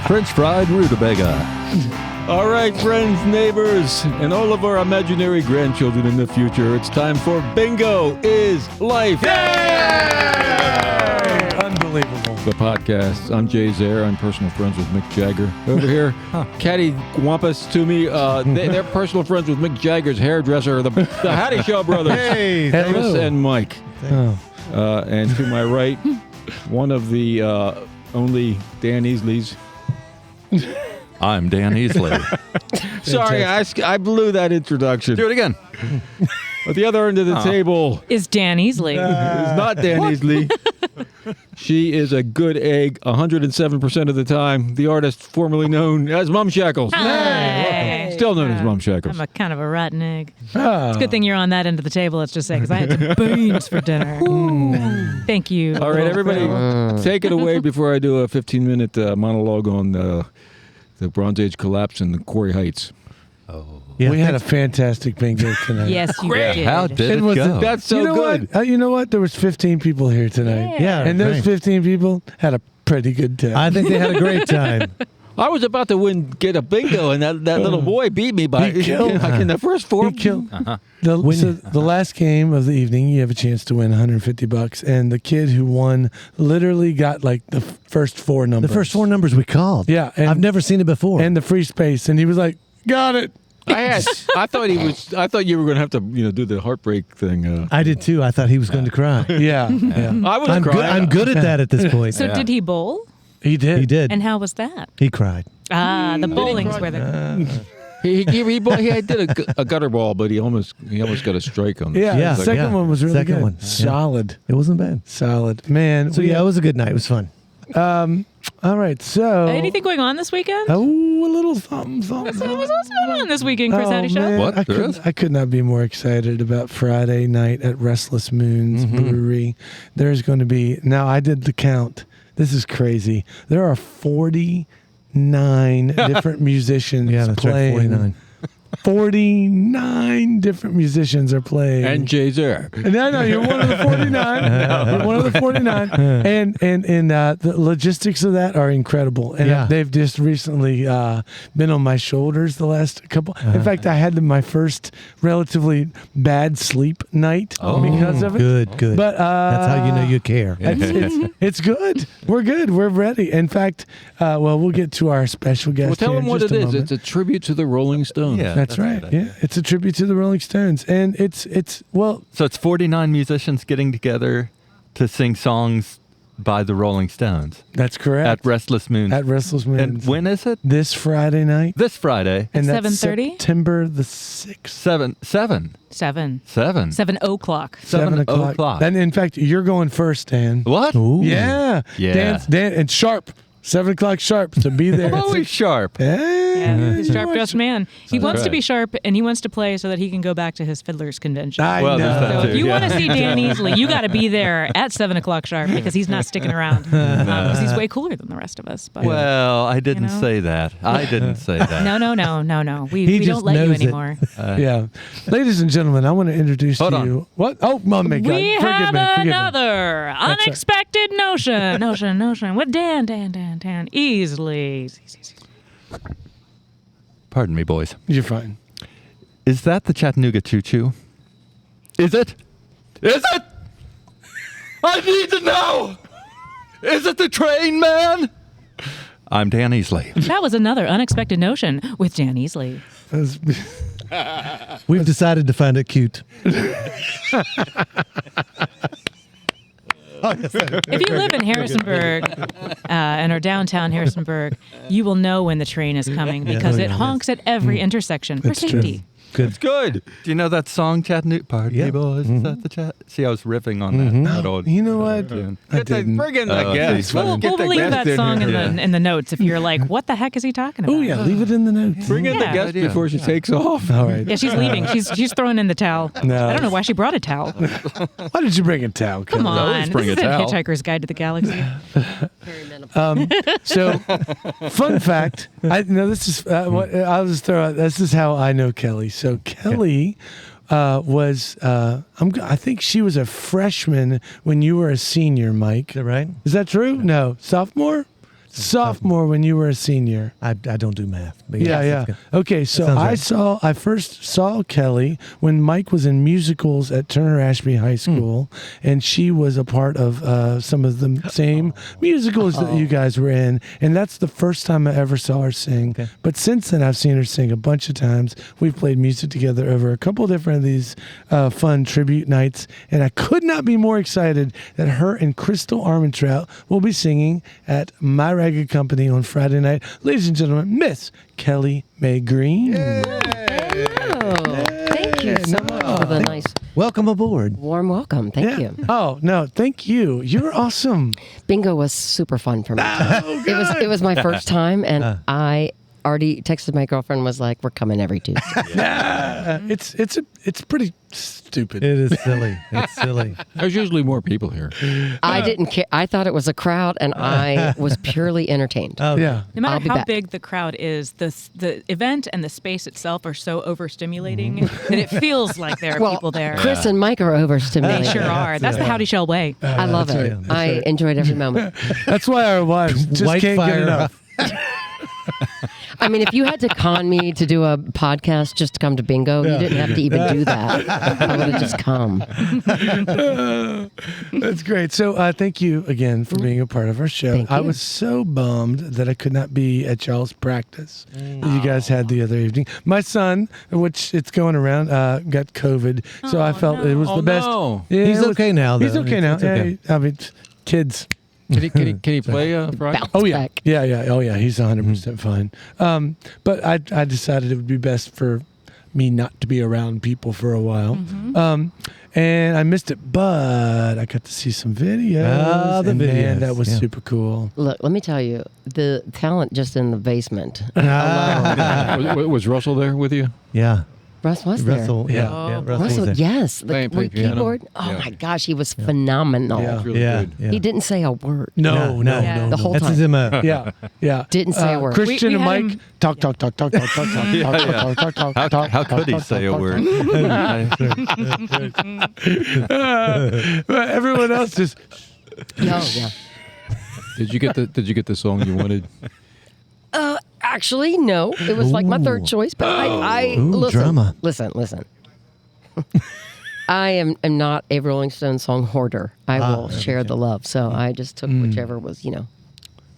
French fried rutabaga. All right, friends, neighbors, and all of our imaginary grandchildren in the future, it's time for Bingo is Life. Yay! Unbelievable. The podcast. I'm Jay Zare. I'm personal friends with Mick Jagger. Over here, Caddy Wampus to me. They're personal friends with Mick Jagger's hairdresser, the Hattie Show brothers. Hey, Amos and Mike. Oh. And to my right, one of the only Dan Easleys. I'm Dan Easley. Sorry, I blew that introduction. Do it again. At the other end of the table is Dan Easley. is not Dan Easley. She is a good egg 107% of the time. The artist formerly known as Mum Shackles. Hi. Still known as Mum Shackles. I'm a kind of a rotten egg. It's a good thing you're on that end of the table, let's just say, because I had some beans for dinner. Thank you. All right, everybody, take it away before I do a 15-minute monologue on the Bronze Age collapse in the Quarry Heights. Yeah, we had a fantastic bingo tonight. Yes, you did. How did it go? That's so good. You know what? There was 15 people here tonight. Yeah. And those 15 people had a pretty good time. I think they had a great time. I was about to get a bingo, and that little boy beat me by He killed. in the first four. He killed. The last game of the evening, you have a chance to win $150, and the kid who won literally got like the first four numbers. The first four numbers we called. Yeah, and- I've never seen it before. and the free space, and he was like, "Got it." I thought you were going to have to do the heartbreak thing. I did too. I thought he was going to cry. Yeah, I was I'm good. crying. I'm good at that at this point. So did he bowl? he did. He did. And how was that? He cried. The bowling's where they... He did a gutter ball, but he almost got a strike on it. Yeah, Yeah, the second yeah. one was really Second good. one, yeah. Solid, It wasn't bad. solid, man. So yeah, it was a good night. It was fun. All right, so Anything going on this weekend? Oh, a little something. What's going on this weekend, Chris Hattie Show? man, What? I could not be more excited about Friday night at Restless Moons Brewery. There's going to be, now I did the count. This is crazy. There are 49 different musicians Yeah, that's right. playing. 49. 49 different musicians are playing. And Jay's there. No, you're one of the 49. You're one of the 49. And the logistics of that are incredible. And Yeah. they've just recently been on my shoulders the last couple. In fact, I had my first relatively bad sleep night because of it. Good. But That's how you know you care. it's good. We're good. We're ready. In fact, we'll get to our special guest. Well, tell here him in what just it a is. moment. It's a tribute to the Rolling Stones. Yeah. That's right. Yeah, it's a tribute to the Rolling Stones, and it's well. So it's 49 musicians getting together to sing songs by the Rolling Stones That's correct. at Restless Moon. At Restless Moons. And when is it? This Friday night. This Friday. And that's 7:30? September the 6th. 7 7 o'clock. 7 o'clock. And in fact, you're going first, Dan. What? Ooh. Yeah. Yeah. Dan, and sharp. 7 o'clock sharp. So be there. I'm always sharp. Yeah, he's a sharp dressed man. He wants to right. be sharp, and he wants to play so that he can go back to his fiddler's convention. I Well, there's that know. So too. if you Yeah. want to see Dan Easley, you got to be there at 7 o'clock sharp because he's not sticking around. Because he's way cooler than the rest of us. But Well, I didn't You know? say that. I didn't say that. no. We He don't just let you knows it. anymore. Yeah. Ladies and gentlemen, I want to introduce Hold to on. you. What? Oh, my God. We have Forgive me. another right. unexpected notion with Dan Easley. Pardon me, boys. You're fine. Is that the Chattanooga Choo Choo? Is it? Is it? I need to know! Is it the train, man? I'm Dan Easley. That was another unexpected notion with Dan Easley. We've decided to find it cute. If you live in Harrisonburg and are downtown Harrisonburg, you will know when the train is coming because it honks at every intersection for It's true. safety. Good. It's good. Do you know that song, Chattanooga? Pardon me, Yeah. boys. Is that the chat? See, I was riffing on that old. You know what? tune. I didn't. Bring in the Oh, guest. We'll Get the leave guest that in song here. in the notes if you're like, what the heck is he talking about? Oh, yeah. Leave it in the notes. Bring in the Yeah. guest before she takes off. All right. Yeah, she's leaving. She's throwing in the towel. No. I don't know why she brought a towel. Why did you bring a towel? Come Kelly? on. always bring This a is towel. Hitchhiker's Guide to the Galaxy. So, fun fact. This is what I'll just throw out. This is how I know Kelly. So Kelly was. I think she was a freshman when you were a senior, Mike. Is that right? Is that true? No, sophomore. sophomore when you were a senior. I don't do math. But Yeah, yeah. it's good. Okay, so sounds right. I first saw Kelly when Mike was in musicals at Turner Ashby High School, and she was a part of some of the same musicals that you guys were in, and that's the first time I ever saw her sing. Okay. But since then, I've seen her sing a bunch of times. We've played music together over a couple of different of these fun tribute nights, and I could not be more excited that her and Crystal Armentrout will be singing at My Ragged Company on Friday night. Ladies and gentlemen, Miss Kelly May Greene. Hello. Thank you so much for the nice Welcome aboard. warm welcome. Thank you. Oh, no, thank you. You're awesome. Bingo was super fun for me. It was my first time, and I already texted my girlfriend, was like, we're coming every Tuesday. It's pretty stupid. It is silly. It's silly. There's usually more people here. I didn't care. I thought it was a crowd, and I was purely entertained. Oh, Yeah. No I'll matter be how back. big the crowd is, the event and the space itself are so overstimulating that it feels like there are people there. Chris and Mike are They overstimulated. sure are. That's the Howdy Shell way. I love it. right. I enjoyed every moment. That's why our wives just White can't fire get enough. I mean, if you had to con me to do a podcast just to come to Bingo, you didn't have to even do that. I would have just come. That's great. So thank you again for being a part of our show. Thank I you. was so bummed that I could not be at y'all's practice that you guys had the other evening. My son, which it's going around, got COVID, so I felt it was Oh, the best. no. Yeah, He's it was- okay now, though. He's okay now. It's okay. Yeah, I mean, kids. Can he play Friday? Bounce Oh yeah, back. yeah. Oh yeah, he's 100% fine. But I decided it would be best for me not to be around people for a while. And I missed it, but I got to see some videos. Ah, the and man, videos, that was yeah. super cool. Look, let me tell you, the talent just in the basement. Was Russell there with you? Yeah. Russ was there. Russell. Yeah. Oh, yeah. Russell Russell, was there. yes. Playing The piano. keyboard. Oh Yeah. my gosh, he was phenomenal. Yeah. It's really Yeah. good. Yeah. He didn't say a word. No. Yeah. The whole That's time. his MO. Yeah. Didn't say a word. Christian We and had Mike him- talk. How could he say a word? But everyone else just. Oh, yeah. Did you get the song you wanted? Actually, no. It was like my third choice, but I Ooh, listen, drama. listen. I am not a Rolling Stone song hoarder. I will share the love. So I just took whichever was,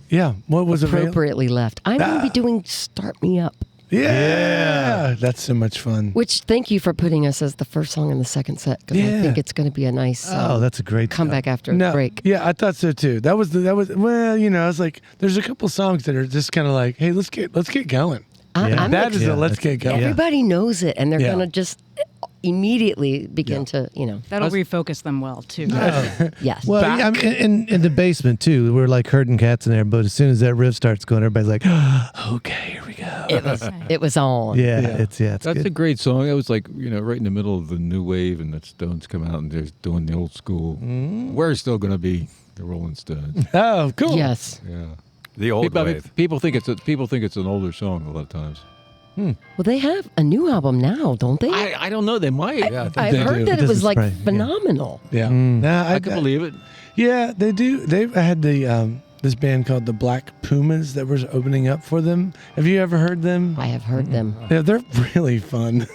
Yeah. What was available? appropriately left. I'm going to be doing Start Me Up, Yeah. That's so much fun. which thank you for putting us as the first song in the second set, because I Yeah. think it's going to be a nice Oh, that's a great comeback after a No, break. yeah, I thought so too. That was well, I was like, there's a couple songs that are just kind of like, hey, let's get going. Yeah. I'm That is Yeah, a let's that's- get going. Everybody knows it, and they're Yeah. going to just immediately begin to, That'll refocus them well, too. yes. Well, Back. I mean, in the basement too, we're like herding cats in there. But as soon as that riff starts going, everybody's like, "Okay, here we go." it was on. Yeah, Yeah. it's That's good. a great song. It was like, right in the middle of the new wave, and the Stones come out and they're doing the old school. We're still going to be the Rolling Stones. Oh, cool. Yes. Yeah. The old wave. People think it's an older song a lot of times. Well, they have a new album now, don't they? I don't know. They might. Yeah, I've heard that it was doesn't like surprise me, yeah. phenomenal. Yeah. Mm. Nah, I can believe it. Yeah, they do. They've had this band called the Black Pumas that was opening up for them. Have you ever heard them? I have heard them. Yeah, they're really fun.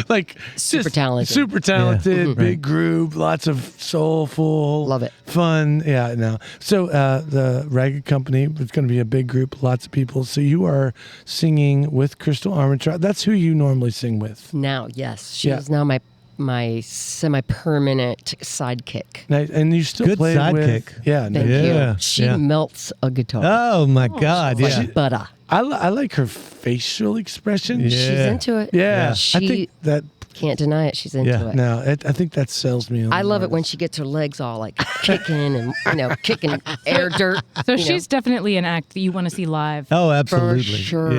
Like Super just talented. super talented, Yeah. big group, lots of soulful, Love it. fun. Yeah, no. So the Ragged Company is going to be a big group, lots of people. So you are singing with Crystal Armentrout. That's who you normally sing with. Now, yes, she Yeah. is now my semi-permanent sidekick. Nice. And you still Good play sidekick. with. Yeah, Thank Yeah, you. She yeah. melts a guitar. Oh my God! like Yeah. butter. I like her facial expression. Yeah. She's into it. Yeah, She I think that. can't deny it. She's into Yeah. it. No, I think that sells me. On I the love it when artist. she gets her legs all like kicking and kicking air dirt. So you know. she's definitely an act that you want to see live. Oh, absolutely. sure.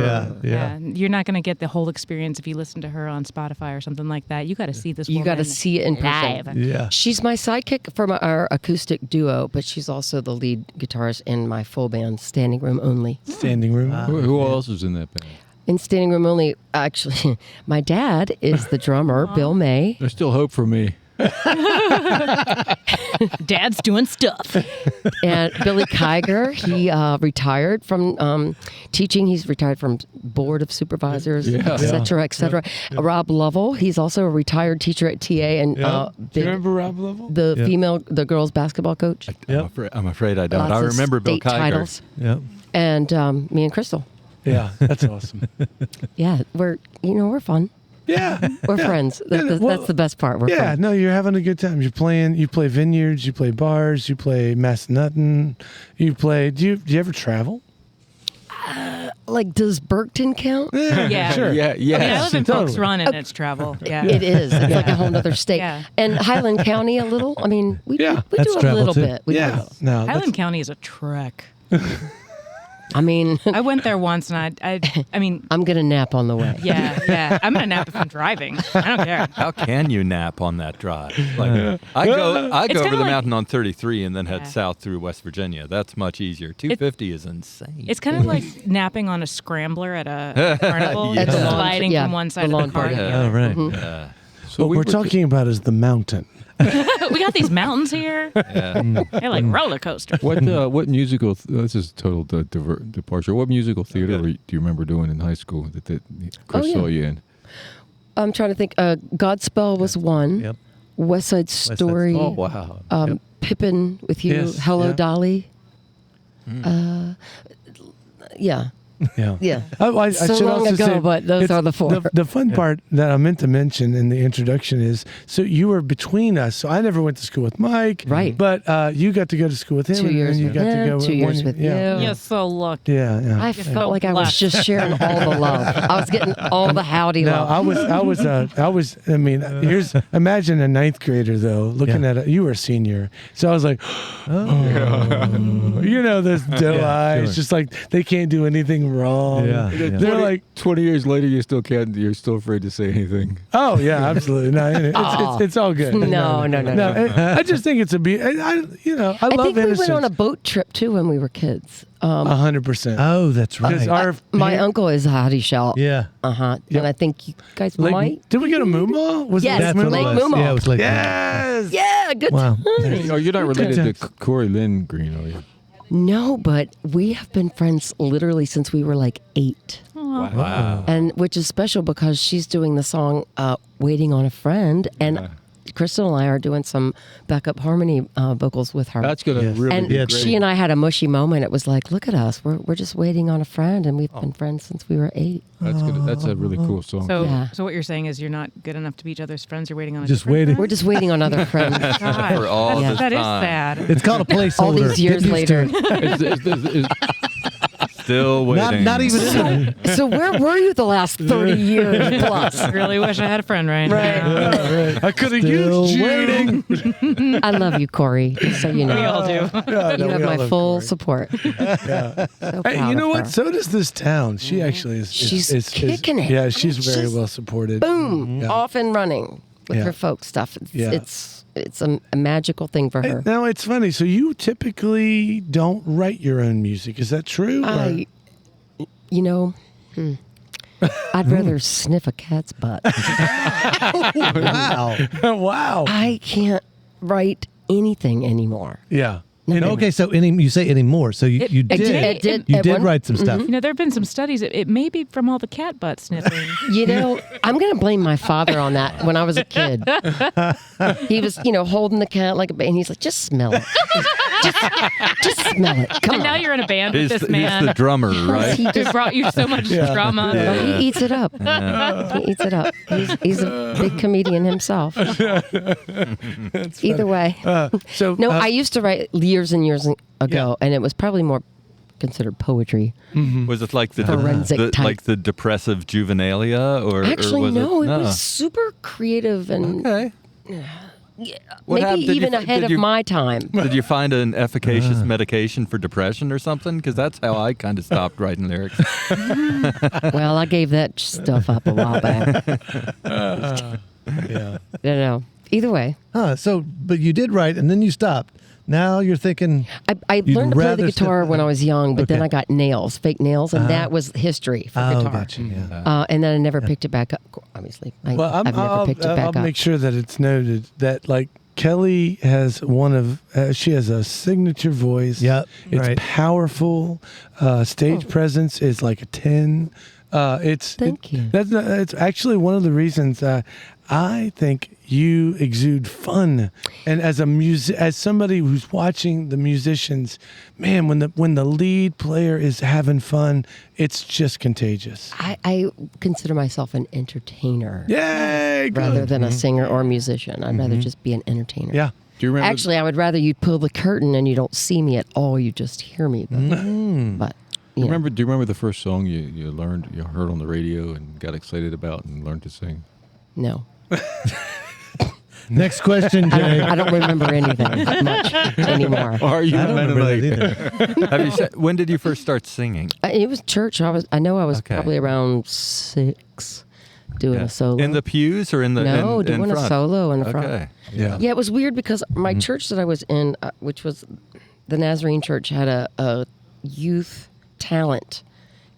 Yeah. You're not going to get the whole experience if you listen to her on Spotify or something like that. You got to see this You woman got to see it in person. live. Yeah. She's my sidekick from our acoustic duo, but she's also the lead guitarist in my full band, Standing Room Only. Standing room. Who else is in that band? In Standing Room Only, actually, my dad is the drummer, Bill May. There's still hope for me. Dad's doing stuff. And Billy Kiger, he retired from teaching. He's retired from board of supervisors, et cetera, et cetera. Rob Lovell, he's also a retired teacher at TA. And Do you remember Rob Lovell? the girls basketball coach. I'm afraid I don't. Lots I of remember Bill state Kiger. titles. Yep. And me and Crystal. Yeah, that's awesome. Yeah, we're fun. Yeah, We're friends. That's the best part. We're fun. no, you're having a good time. You're playing. You play vineyards. You play bars. You play Massanutten. You play. Do you ever travel? Like, does Burkton count? Yeah. Sure. Yeah, I mean, I live in Totally. Folks Run, and it's travel. Yeah. It is. It's like a whole other state. Yeah. And Highland County a little. I mean, we Yeah. do That's a travel, little too. bit. We do a Yeah. little. No. Highland County is a trek. I mean, I went there once, and I mean, I'm gonna nap on the way. yeah. I'm gonna nap if I'm driving. I don't care. How can you nap on that drive? Like, I go It's over kinda the like- mountain on 33 and then head Yeah. south through West Virginia. That's much easier. 250 is insane. It's kind of like napping on a scrambler at a carnival, Yeah. just At the lawn- sliding yeah, from one the side of lawn the car to party. the Oh, other. right. So What we we're were talking about is the mountain. We got these mountains here. They're like roller coasters. What musical? This is total departure. What musical theater do you remember doing in high school that Chris yeah. saw you in? I'm trying to think. Godspell was one. Yep. West Side Story. Oh, wow. Pippin with you. Yes, Hello, yeah. Dolly. Yeah. Yeah. Yeah. So should long also ago, say, but those it's- are the four. The fun part that I meant to mention in the introduction is, so you were between us. So I never went to school with Mike. Right. But you got to go to school with him. 2 and years you with got to him, go 2 years with yeah. you. You're so lucky. Yeah. I felt like I was just sharing all the love. I was getting all the howdy No, love. I mean, here's, imagine a ninth grader though, looking at you were a senior. So I was like, those doe eyes, sure. just like they can't do anything wrong. Yeah. They're like, 20 years later, you still can't. You're still afraid to say anything. oh yeah, absolutely. No, it's all good. No. I just think it's I love I think we innocence. went on a boat trip too when we were kids. 100%. Oh, that's Because right. My uncle is a hottie shell. Yeah. And I think you guys might. Did we go to Mooma? Was Yes, it That's Lake what it Lake was. Moomaw. Yeah, it was like Yes. Yeah, good Wow. times. Oh, you're not related times. to Corey Lynn Green, are you? No, but we have been friends literally since we were like 8. Wow. And which is special because she's doing the song Waiting on a Friend. And Crystal and I are doing some backup harmony vocals with her. That's gonna Yes. really and be Yeah, great. she and I had a mushy moment. It was like, look at us. We're just waiting on a friend, and we've been friends since we were 8. That's a really cool song. So, Yeah. so what you're saying is you're not good enough to be each other's friends. You're waiting on a Just different waiting. We're just waiting on other friends. God, For all that's- this that is time. sad. It's called a placeholder. All these years Get used to later. it. Still waiting. Not even. So where were you the last 30 years plus? I really wish I had a friend right now. I could have Still used you. waiting. I love you, Corey, just so you know. We all do. You have my full support. Yeah. So Hey, proud you know of what? her. So does this town. She actually is. She's kicking it. Yeah, she's very She's- well supported. Boom, Yeah. off and running with Yeah. her folk stuff. Yeah. It's a magical thing for Hey, her. now it's funny. So you typically don't write your own music. Is that true? or- I'd rather sniff a cat's butt. Wow. Wow. I can't write anything anymore. Yeah. Okay, so you say anymore. So you It did. did. You at did one- write some stuff. You know, there have been some studies. It may be from all the cat butt sniffing. I'm going to blame my father on that. When I was a kid, he was, holding the cat like a baby, and he's like, just smell it. Just smell it. Come And on. now you're in a band with He's this man the drummer, right? He who just brought you so much drama. He eats it up. He eats it up. He's a big comedian himself. Either way. So I used to write years and years ago, and it was probably more considered poetry. Was it like the, Forensic type. like the depressive juvenilia, or Actually, or was no, it was super creative and okay? What maybe happened? Did even you- ahead did of you- my time. Did you find an efficacious medication for depression or something? Because that's how I kind of stopped writing lyrics. Well, I gave that stuff up a while back. yeah. I don't know. Either way, Huh. So, but you did write, and then you stopped. Now you're thinking I you'd learned to play the rather guitar sit- when I was young, but then Okay. I got nails, fake nails, and that was history for Oh, guitar. gotcha. Yeah. And then I never picked it back up. Obviously, I've never picked it back I'll up. make sure that it's noted that like Kelly has one of she has a signature voice. Yep, It's right. powerful. Stage presence is like a 10. Thank you. It's actually one of the reasons I think you exude fun, and as somebody who's watching the musicians, man, when the lead player is having fun, it's just contagious. I consider myself an entertainer Yay! Good. rather than a singer or musician. I'd rather just be an entertainer. Yeah. Do you remember? Actually, I would rather you pull the curtain and you don't see me at all. You just hear me. But you know. Do you remember the first song you heard on the radio and got excited about and learned to sing? No. Next question, Jay. I don't remember anything much anymore. Are you? I don't remember that either. Have you? When did you first start singing? It was church. I know I was Okay. probably around 6 doing a solo. In the pews or in the in doing a front? solo in the front. Okay. Yeah. Yeah, it was weird because my church that I was in, which was the Nazarene Church, had a youth talent,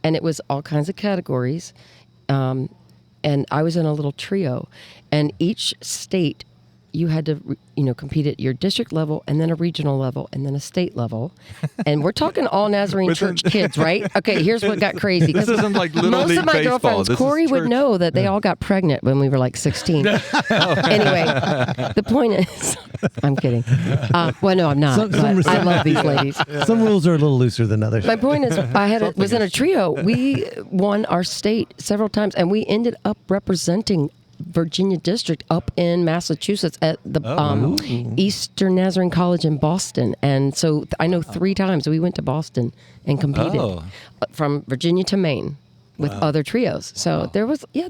and it was all kinds of categories. And I was in a little trio, and each state you had to compete at your district level, and then a regional level, and then a state level. And we're talking all Nazarene Within- Church kids, right? Okay, here's what got crazy. This 'cause isn't like Little most League of my baseball. girlfriends, This is Corey would church. know that they all got pregnant when we were like 16. Anyway, the point is, I'm kidding. Well, no, I'm not. But I love these ladies. Some rules are a little looser than others. My point is, was in a trio. We won our state several times, and we ended up representing Virginia District up in Massachusetts at the Eastern Nazarene College in Boston. And so I know 3 times we went to Boston and competed from Virginia to Maine with other trios. So there was, we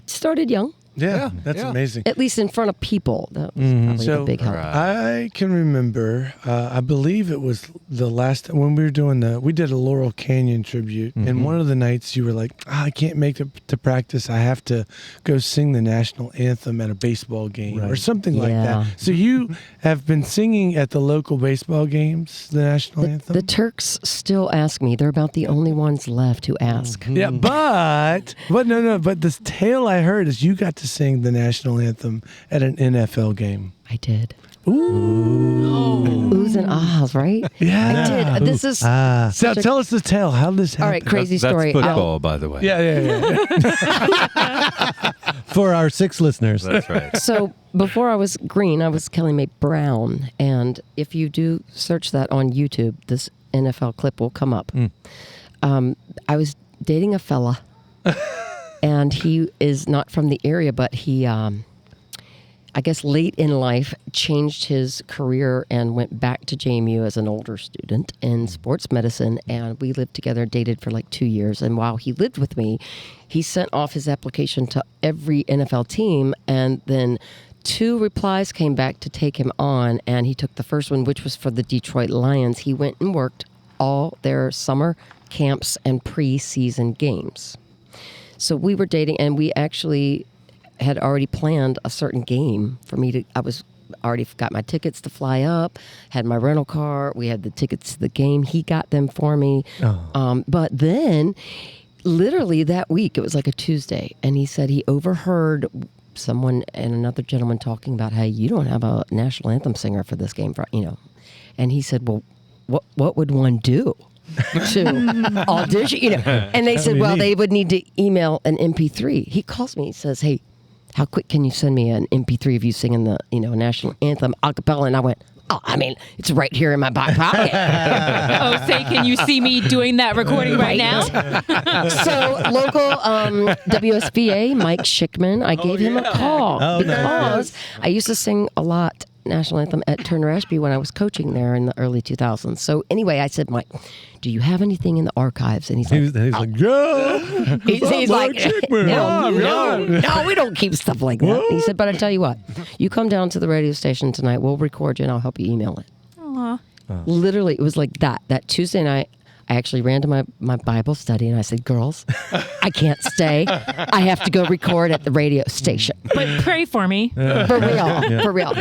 started young. Yeah, that's amazing. At least in front of people. That was probably So the big help. I can remember, I believe it was the last when we were doing we did a Laurel Canyon tribute, and one of the nights you were like, I can't make it to practice. I have to go sing the national anthem at a baseball game or something like Yeah. that. So you have been singing at the local baseball games, the national anthem? The Turks still ask me. They're about the only ones left who ask. Yeah, but the tale I heard is you got to sing the national anthem at an NFL game. I did. Ooh. Oohs and ahs, right? Yeah. I did. This is So tell us the tale. How did this happen? all right. Crazy story. That's football, by the way. Yeah. For our 6 listeners. That's right. So before I was green, I was Kelly May Brown, and if you do search that on YouTube, this NFL clip will come up. I was dating a fella, and he is not from the area, but he, I guess late in life, changed his career and went back to JMU as an older student in sports medicine. And we lived together, dated for like 2 years. And while he lived with me, he sent off his application to every NFL team. And then 2 replies came back to take him on. And he took the first one, which was for the Detroit Lions. He went and worked all their summer camps and preseason games. So we were dating, and we actually had already planned a certain game for me to. I was already got my tickets to fly up, had my rental car. We had the tickets to the game. He got them for me. But then, literally that week, it was like a Tuesday, and he said he overheard someone and another gentleman talking about, "Hey, you don't have a national anthem singer for this game, And he said, "Well, what would one do?" to audition, and they said, well, they would need to email an MP3. He calls me, he says, hey, how quick can you send me an MP3 of you singing the, national anthem a cappella? And I went, it's right here in my back pocket. Say, can you see me doing that recording right now? So local WSVA, Mike Schickman, I gave him a call because I used to sing a lot national anthem at Turner Ashby when I was coaching there in the early 2000s. So anyway, I said, Mike, do you have anything in the archives? And he's like, yeah. he's like, no, we don't keep stuff like that. He said, but I tell you what, you come down to the radio station tonight, we'll record you and I'll help you email it. Aw. Literally, it was like that Tuesday night, I actually ran to my Bible study and I said, girls, I can't stay. I have to go record at the radio station. But pray for me. For real.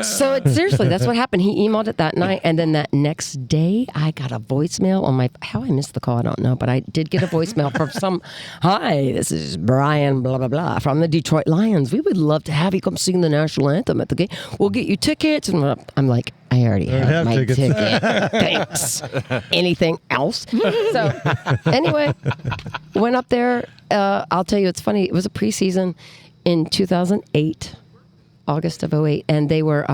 So seriously, that's what happened. He emailed it that night, and then that next day, I got a voicemail on my. How I missed the call, I don't know, but I did get a voicemail from some. Hi, this is Brian, blah blah blah, from the Detroit Lions. We would love to have you come sing the national anthem at the game. We'll get you tickets, and I'm like, I already have my tickets. ticket. Thanks. Anything else? So anyway, went up there. I'll tell you, it's funny. It was a preseason in 2008, August of 08, and they were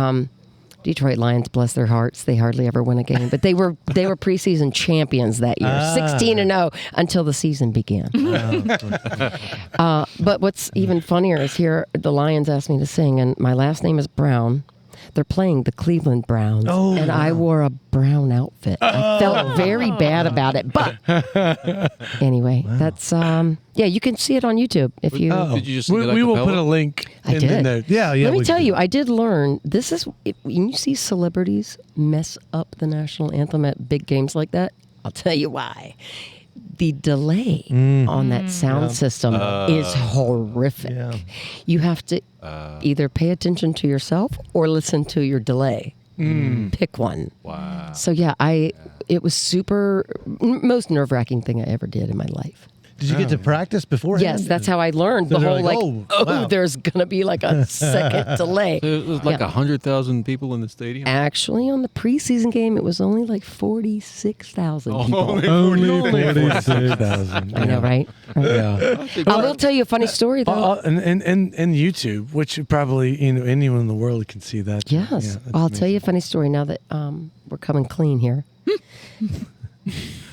Detroit Lions. Bless their hearts, they hardly ever win a game, but they were preseason champions that year, 16-0 until the season began. But what's even funnier is here the Lions asked me to sing, and my last name is Brown. They're playing the Cleveland Browns, and I wore a brown outfit. I felt very bad about it, but anyway, that's you can see it on YouTube if you. Did you just sing it We will a put a cappella? link I in did. there. Yeah. Let me we tell could. you, I did learn. This is when you see celebrities mess up the national anthem at big games like that. I'll tell you why. The delay on that sound system is horrific. Yeah. You have to either pay attention to yourself or listen to your delay. Pick one. Wow. So it was most nerve-wracking thing I ever did in my life. Did you get to practice beforehand? Yes, that's how I learned So the they're whole like, wow. there's gonna be like a second delay. It was like Yeah. 100,000 people in the stadium. Actually, on the preseason game, it was only like 46,000 people. Only 46,000. I know, right? Yeah. I will tell you a funny story, though. And YouTube, which probably anyone in the world can see that. Yes. Yeah, that's I'll tell you a amazing. funny story now that we're coming clean here.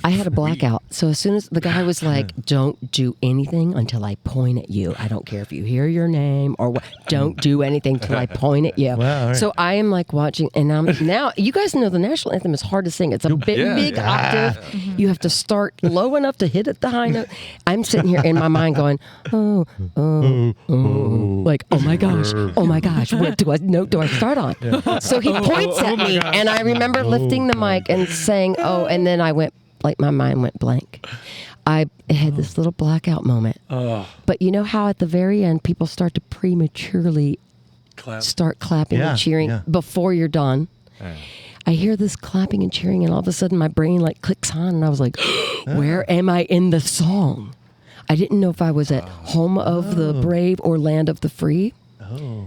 I had a blackout. So as soon as the guy was like, don't do anything until I point at you. I don't care if you hear your name or what. Don't do anything till I point at you. Wow, all right. So I am like watching. And now, you guys know the national anthem is hard to sing. It's a big octave. You have to start low enough to hit at the high note. I'm sitting here in my mind going, like, oh my gosh, what note do I start on? So he points at me, and I remember lifting the mic and saying, and then I went, like my mind went blank. I had this little blackout moment. But you know how at the very end, people start to prematurely start clapping and cheering before you're done? I hear this clapping and cheering, and all of a sudden my brain like clicks on, and I was like, where am I in the song? I didn't know if I was at Home of the Brave or Land of the Free.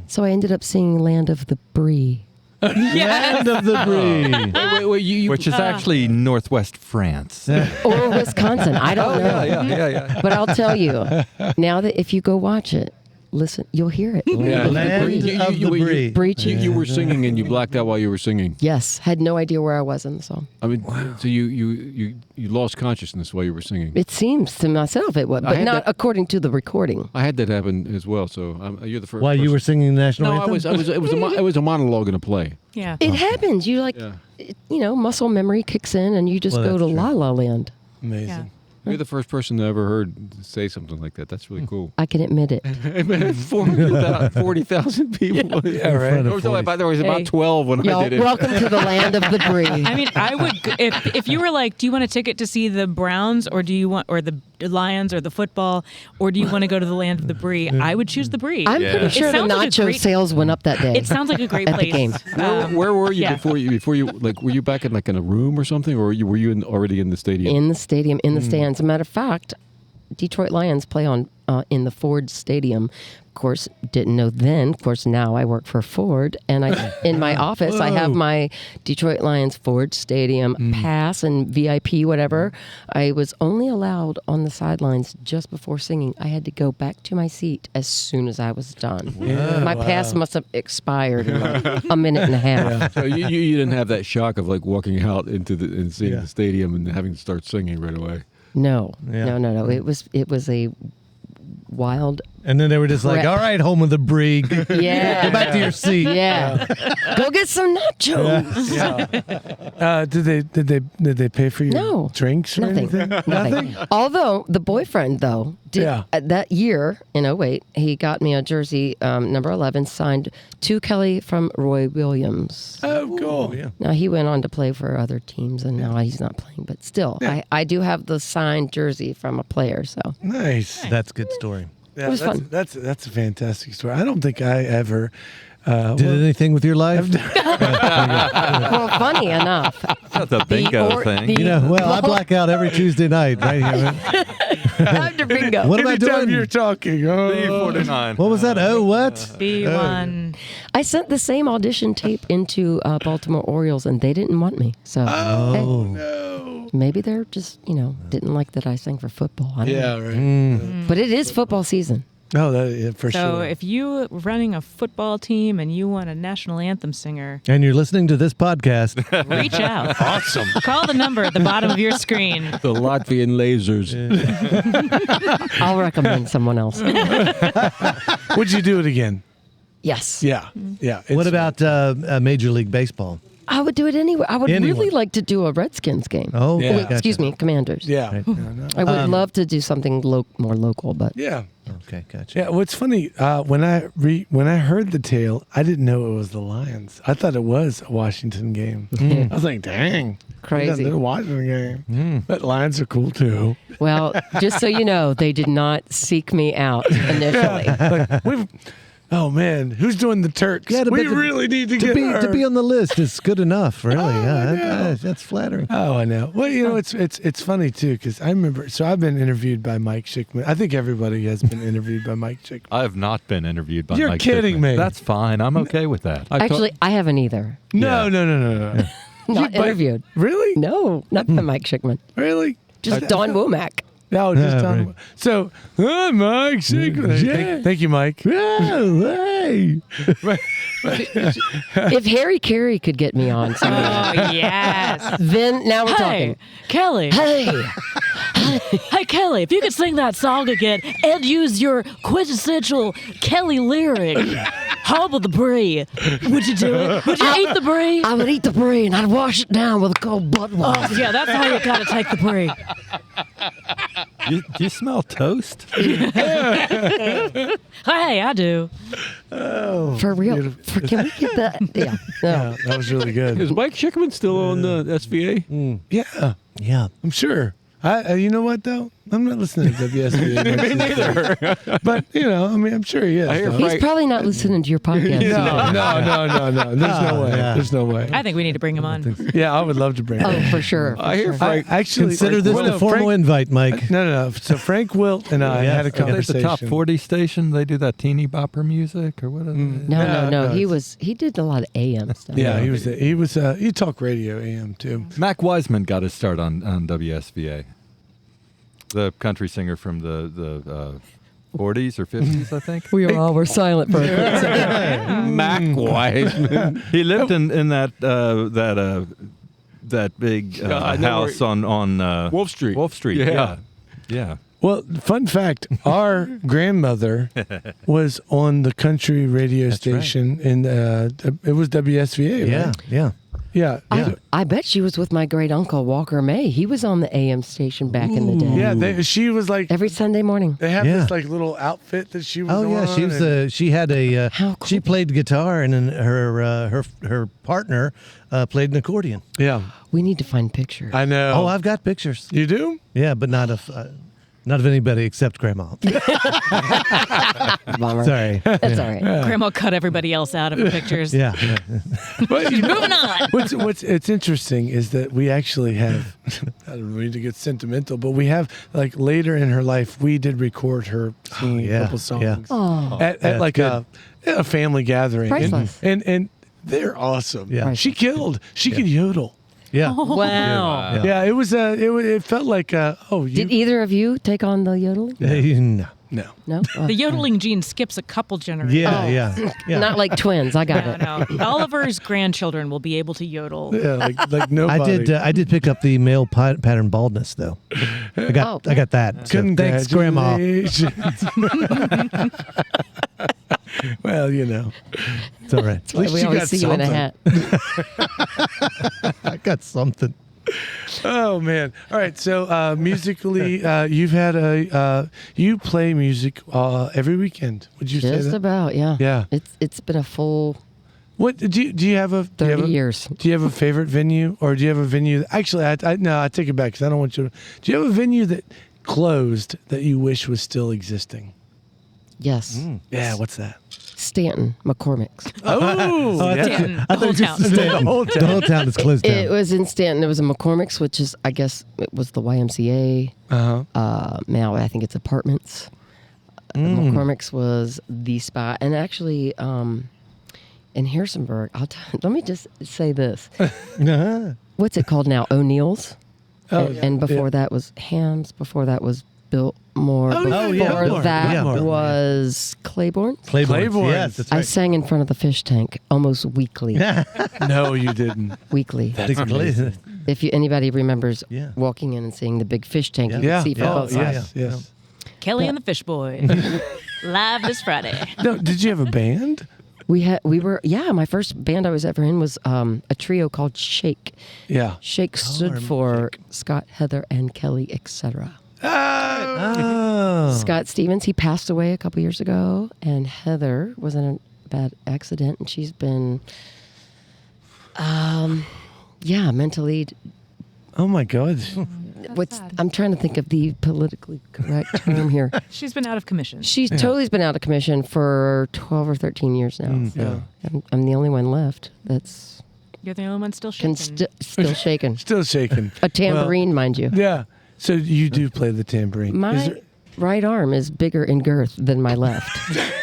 So I ended up singing Land of the Brie. Land of the Brie. Wait, Which is actually northwest France. Or Wisconsin. I don't know. Yeah. But I'll tell you, now that if you go watch it, listen, you'll hear it. Land of the Brie. Breach. You were singing and you blacked out while you were singing. Yes, had no idea where I was in the song. I mean, so you lost consciousness while you were singing. It seems to myself it was, I but had not that- according to the recording. I had that happen as well. So you're the first. While you person. were singing the national No, anthem? it was a monologue in a play. Yeah. It happens. You Yeah. muscle memory kicks in, and you just Well, go to that's La La Land. Amazing. Yeah. You're the first person I ever heard say something like that. That's really cool. I can admit it. 40,000 people. Yeah, right. There was Hey. about 12 when Y'all, I did it. welcome to the land of the Brie. I mean, I would if you were like, do you want a ticket to see the Browns or do you want or the Lions or the football or do you want to go to the land of the Brie? I would choose the Brie. I'm Yeah. pretty It sure the sounds like a nacho great- sales went up that day. It sounds like a great At the place. game. Where were you yeah. before you like were you back in a room or something, or were you already in the stadium? in the stadium, in the stands. As a matter of fact, Detroit Lions play on in the Ford Stadium. Of course, didn't know then. Of course, now I work for Ford, and I in my office I have my Detroit Lions Ford Stadium pass and VIP, whatever. I was only allowed on the sidelines just before singing. I had to go back to my seat as soon as I was done. My pass must have expired in like a minute and a half. So you didn't have that shock of like walking out and seeing the stadium and having to start singing right away. No, Yeah. no. It was a wild And then they were just like, Crap. all right, home of the brie. Yeah. Go back to your seat. Yeah. Go get some nachos. Did they pay for your No. drinks or Nothing. anything? Nothing. Although the boyfriend, though, did that year in 2008, he got me a jersey, number 11, signed to Kelly from Roy Williams. Oh, cool. Yeah. Now, he went on to play for other teams, and now he's not playing. But still, I do have the signed jersey from a player, so. Nice. That's a good story. Yeah, was that's, fun. That's a fantastic story. I don't think I ever Did anything with your life? Well, funny enough. That's a bingo thing. You know, well, I black out every Tuesday night right here. Time to bingo. What am I Anytime doing? you're talking. Oh. B49. What was that? Oh, what? B1. I sent the same audition tape into Baltimore Orioles, and they didn't want me. So maybe they're just, didn't like that I sang for football. I don't know. right. But it is football season. Oh, for So sure. if you running a football team and you want a national anthem singer, And you're listening to this podcast. reach out. Awesome. Call the number at the bottom of your screen. The Latvian lasers. I'll recommend someone else. Would you do it again? Yes. Yeah. Yeah. What about Major League Baseball? I would do it anyway. I would Anyway. really like to do a Redskins game. Oh, Yeah. Wait, gotcha. excuse me, Commanders. Yeah. Right. I would love to do something more local, but Yeah. Okay, gotcha. Yeah. What's funny, when I heard the tale, I didn't know it was the Lions. I thought it was a Washington game. I was like, dang. Crazy. The Washington game. But Lions are cool too. well, just so you know, they did not seek me out initially. Oh man, who's doing the Turks? Yeah, we but really need to get to her. be on the list is good enough, really. That's flattering. Oh, I know. Well, it's funny too because I remember. So I've been interviewed by Mike Schickman. I think everybody has been interviewed by Mike Schickman. I have not been interviewed by You're Mike kidding Schickman. me. That's fine. I'm okay with that. Actually, I haven't either. No. Not interviewed. Really? No, not by Mike Schickman. Really? Just Don Womack. No, just Yeah, on. right. So, Mike Schickman. Yeah. Thank you, Mike. Oh, hey. If Harry Carey could get me on something, Oh, yes. then now we're Hey, talking. Kelly. Hey, Hey, Kelly, if you could sing that song again and use your quintessential Kelly lyric, home of the brie, would you do it? Would you eat the brie? I would eat the brie and I'd wash it down with a cold Oh, Budweiser. yeah, that's how you gotta take the brie. Do you smell toast? Hey, I do. For real. Can we get that? Yeah. No. That was really good. Is Mike Schickman still on the SVA? Yeah, Yeah. I'm sure. You know what though? I'm not listening to WSB. Me neither. But I'm sure he is. I hear though. He's probably not listening to your podcast. No. There's no way. yeah. There's no way. I think we need to bring him on. Yeah, I would love to bring him. Oh, for sure. I hear Frank. Actually, Consider this a formal invite, Mike. No. So Frank Wilt and I Yes, had a okay. Are they conversation. the top 40 station? They do that teeny bopper music or what? Are they? No. No, He did a lot of AM stuff. Yeah, he talk radio AM too. Mac Wiseman got his start on WSVA. The country singer from the 40s or 50s, I think. Were silent for a quick second. Mac Wiseman. He lived in that big Yeah, I know house on Wolf Street. Wolf Street. Yeah. Yeah. Well, fun fact: our grandmother was on the country radio station, and it was WSVA. Yeah, Right? yeah. Yeah. I bet she was with my great uncle Walker May. He was on the AM station back in the day. Yeah. She was like. Every Sunday morning. They have Yeah. this like little outfit that she was. Oh yeah, on, she was. and- She had a. How cool. She played guitar, and then her partner played an accordion. Yeah. We need to find pictures. I know. Oh, I've got pictures. You do? Yeah, but not of anybody except Grandma. Bummer. Sorry. That's all right. Grandma cut everybody else out of her pictures. Yeah. But Moving on. what's interesting is that we actually have. I don't mean to get sentimental, but we have like later in her life, we did record her singing yeah, a couple songs yeah. Oh. at like good. a family gathering, Priceless. and they're awesome. Yeah. She killed. She could yodel. Yeah. Wow. Yeah. Yeah, it was. It felt like. Did either of you take on the yodeling? No. No. No? The yodeling gene skips a couple generations. Yeah. Not like twins. I got it. No. Oliver's grandchildren will be able to yodel. Yeah, like nobody. I did pick up the male pattern baldness though. I got that. So thanks, Grandma. Congratulations. Well, you know, It's all right. at least We you always got see you in a something. hat. I got something. Oh man! All right, so musically, you've had you play music every weekend. Would you say Just that? about, yeah. Yeah. It's been a full What do you have a 30 years. Do you have a favorite venue, or do you have a venue? Actually, I take it back because I don't want you to. Do you have a venue that closed that you wish was still existing? Yes. Yeah, what's that? Stanton, McCormick's. Oh, Stanton, the I whole thought you town. said the whole town is closed down. It was in Stanton. It was a McCormick's, which is, I guess, it was the YMCA. Now I think it's apartments. McCormick's was the spot. And actually, in Harrisonburg, let me just say this. What's it called now? O'Neill's. And before that was Hams. Before that was Biltmore. Before Biltmore. that Biltmore. was Claiborne. Claiborne. Yes, that's I right. sang in front of the fish tank almost weekly. No, you didn't. Weekly. If anybody remembers Yeah. walking in and seeing the big fish tank, you Yeah. can see from both sides. Yes. Kelly and the Fish Boy. Live this Friday. No, did you have a band? My first band I was ever in was a trio called Shake. Yeah. Shake stood for Scott, Heather, and Kelly, etc. Oh. Scott Stevens, he passed away a couple years ago, and Heather was in a bad accident, and she's been, mentally. Oh my God. I'm trying to think of the politically correct term here. She's been out of commission. She's totally been out of commission for 12 or 13 years now. So I'm the only one left that's You're the only one still shaking. still shaking. Still shaking. A tambourine, mind you. Yeah. So you do play the tambourine. My right arm is bigger in girth than my left.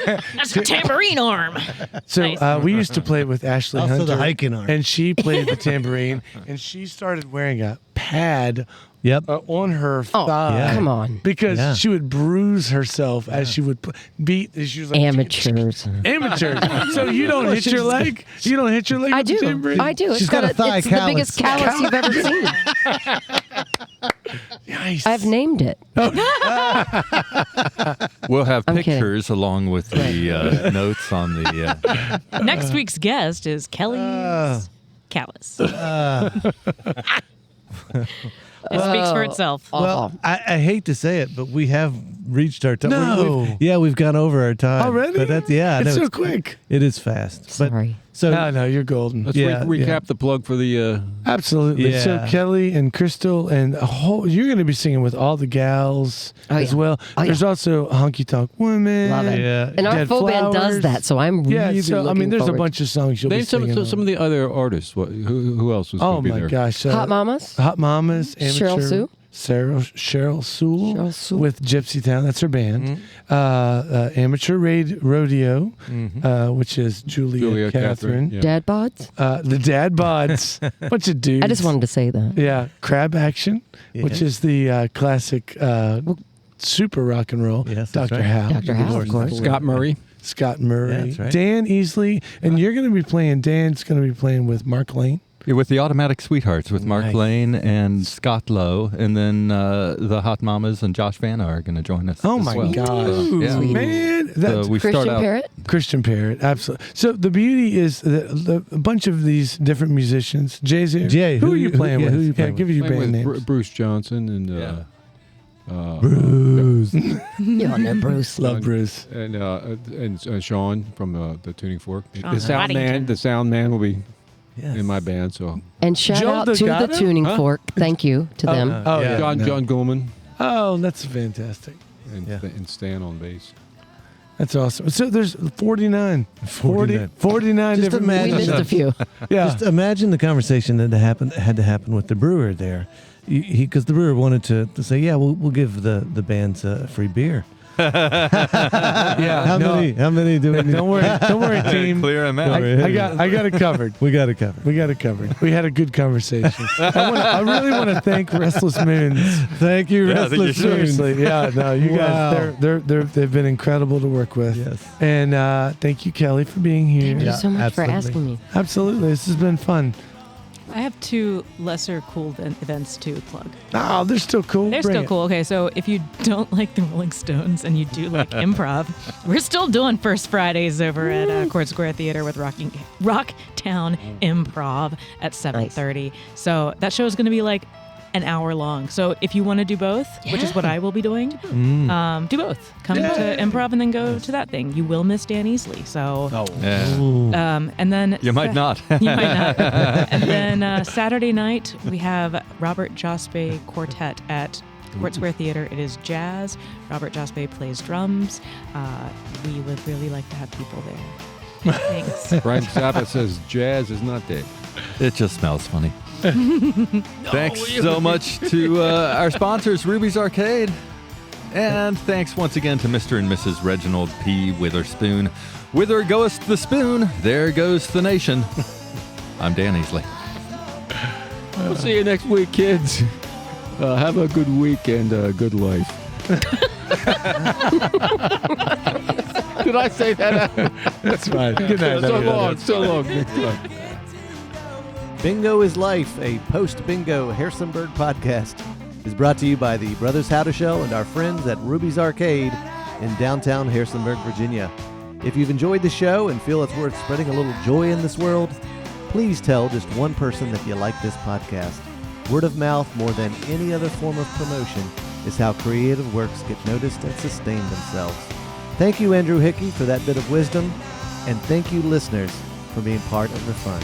That's a tambourine arm. So Nice. we used to play with Ashley Also Hunter. the hiking arm. And she played the tambourine, and she started wearing a pad Yep. on her Oh, thigh. come on. Because Yeah. she would bruise herself as she would beat. She was like, Amateurs. Amateurs. So you don't hit your leg? You don't hit your leg I with the do. tambourine? I do. She's got a thigh it's callus. the biggest callus you've ever seen. Nice. I've named it. We'll have I'm kidding. pictures along with the notes on the. Next week's guest is Kelly's Callus. It speaks for itself. Well, I hate to say it, but we have reached our time. No. We've gone over our time. Already? But that's, I It's know so quick. It is fast. Sorry. So No, you're golden. Let's Yeah, recap the plug for the. Absolutely. Yeah. So Kelly and Crystal and you're going to be singing with all the gals as well. Oh, There's yeah. also Honky Tonk Women. Love it. Yeah. And our Dead full band does Flowers. that, so I'm Yeah, really so I looking mean, there's a forward. bunch of songs you'll Name be singing. some of the other artists. Who else was Oh going to be my there? gosh! Hot Mamas. Hot Mamas, Cheryl Amateur, Sue. Cheryl Sewell, Cheryl Sewell. with Gypsy Town. That's her band. Amateur Rodeo, which is Julia Catherine. yeah. Dad bods. The Dad Bods, bunch of dudes. I just wanted to say that. Yeah, Crab Action, which is the classic super rock and roll. Yes, that's Dr. right. Howe. Dr. Howe, of course. Scott Murray. Scott Murray. Yeah, that's right. Dan Easley. And you're going to be playing, Dan's going to be playing with Mark Lane. Yeah, with the Automatic Sweethearts, with Mark Nice. Lane and Scott Lowe, and then the Hot Mamas and Josh Vanna are going to join us. Oh as my well. gosh. So, yeah. Man, that's So we start Christian out. Parrott. Christian Parrott, absolutely. So the beauty is that a bunch of these different musicians. Jay, who are you playing with? who are you playing give me your Playing band with names. Bruce Johnson and Bruce. You all know Bruce. Love Bruce. and Sean from the Tuning Fork. Sean The sound man. Waddington. The sound man will be Yes. in my band. So And shout Joe out to Delgado? the Tuning Huh? Fork. Thank you to them. Oh, Yeah. yeah. John Goldman Oh, that's fantastic. and Stan on bass. That's awesome. So there's 49. 49. 49 Just different We imagine missed musicians. a few. Yeah. Just imagine the conversation that had to happen with the brewer there, because the brewer wanted to say, yeah, we'll give the bands a free beer. Yeah, How many do we need? Don't worry, team. Clear them out. I got it covered. We got it covered. We got it covered. We had a good conversation. I really want to thank Restless Moons. Thank you, Yeah, Restless thank you. Moons. Seriously, yeah, no, you Wow. guys, they've been incredible to work with. Yes. And thank you, Kelly, for being here. Thank you so much for absolutely. asking me. Absolutely, this has been fun. I have two lesser cool events to plug. Oh, they're still cool. They're Bring still it. so if you don't like the Rolling Stones and you do like improv, we're still doing First Fridays over at Court Square Theater with Rocktown Improv at 7:30. So that show is going to be like an hour long. So if you want to do both, which is what I will be doing, do both. Come to improv and then go to that thing. You will miss Dan Easley. So, Yeah. and then You might not. you might not. And then Saturday night we have Robert Jospe Quartet at Court Square Theater. It is jazz. Robert Jospe plays drums. We would really like to have people there. Thanks. Brian Zappa says jazz is not dead. It just smells funny. Thanks so much to our sponsors, Ruby's Arcade. And thanks once again to Mr. and Mrs. Reginald P. Witherspoon. Whither goeth the spoon, there goes the nation. I'm Dan Easley. We'll see you next week, kids. Have a good week and a good life. Did I say that? That's fine. Good night. So everybody. long, so long. Next time. Bingo is Life, a post-bingo Harrisonburg podcast, is brought to you by the Brothers Howdershell and our friends at Ruby's Arcade in downtown Harrisonburg, Virginia. If you've enjoyed the show and feel it's worth spreading a little joy in this world, please tell just one person that you like this podcast. Word of mouth, more than any other form of promotion, is how creative works get noticed and sustain themselves. Thank you, Andrew Hickey, for that bit of wisdom, and thank you, listeners, for being part of the fun.